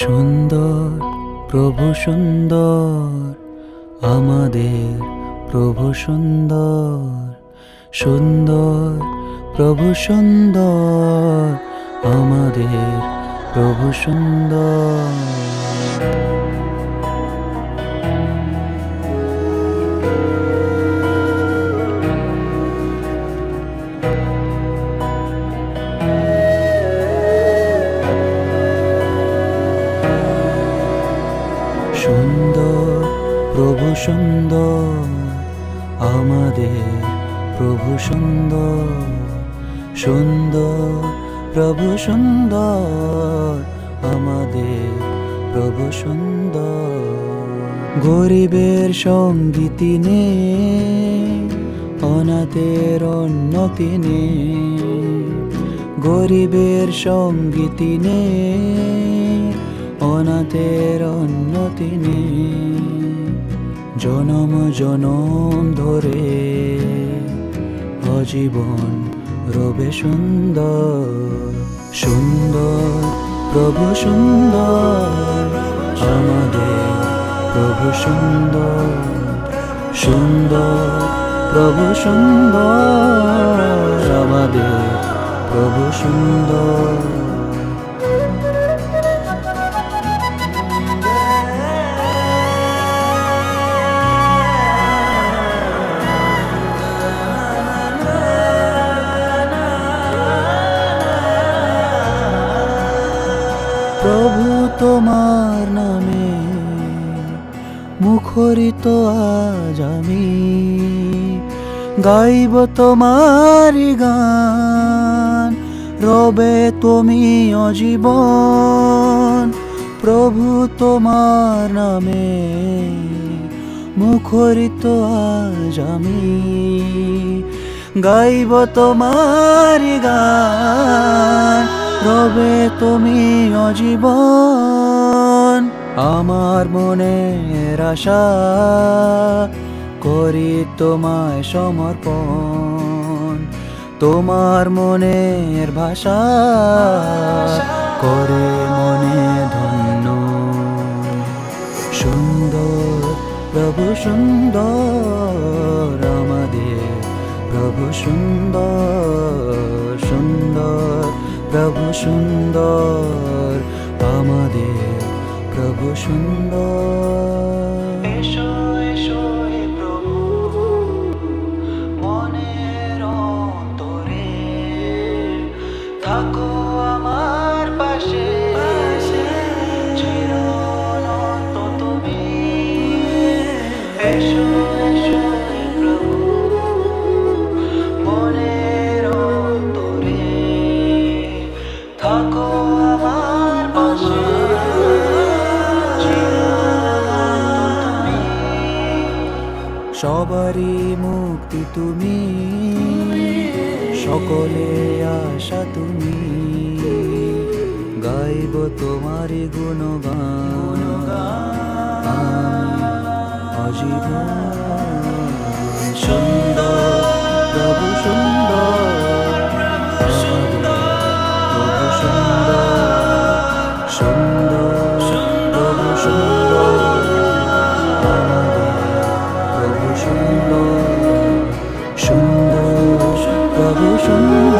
সুন্দর প্রভু সুন্দর, আমাদের প্রভু সুন্দর। সুন্দর প্রভু সুন্দর, আমাদের প্রভু সুন্দর। সুন্দর প্রভু সুন্দর, আমাদের প্রভু সুন্দর। সুন্দর প্রভু সুন্দর, আমাদের প্রভু সুন্দর। গরিবের সঙ্গী তিনি, অনাথের অন্য তিনি। গরিবের সঙ্গী তিনি, অনাথের অন্য তিনি। জনম জনম ধরে অজীবন রবে সুন্দর। সুন্দর প্রভু সুন্দর, আমাদের প্রভু সুন্দর। সুন্দর প্রভু সুন্দর, আমাদের প্রভু সুন্দর। প্রভু তোমার নামে মুখরিত আজ আমি, গাইব তোমারি গান, রবে তুমি অজীবন। প্রভু তোমার নামে মুখরিত আজ আমি, গাইব তোমারি গান, রবে তুমি অজীবন। আমার মনের আশা করি তোমায় সমর্পণ, তোমার মনের ভাষা করে মনে ধন্য। সুন্দর প্রভু সুন্দর, আমাদের প্রভু সুন্দর। সুন্দর প্রভু সুন্দর, আমাদের প্রভু সুন্দর। এসো এসো হে প্রভু মনের অন্তরে, থাকো আমার পাশে, চিরঅনন্ত তুমি। এসো এসো হে প্রভু মনের অন্তরে, থাকো আমার পাশে, সবারই মুক্তি তুমি, সকলে আশা তুমি। গাইব তোমারি গুণগান, অজীবন। সুন্দর প্রভু সুন্দর, প্রভু সুন্দর। সুন্দর প্রভু সুন্দর, সুন্দর প্রভু সুন্দর।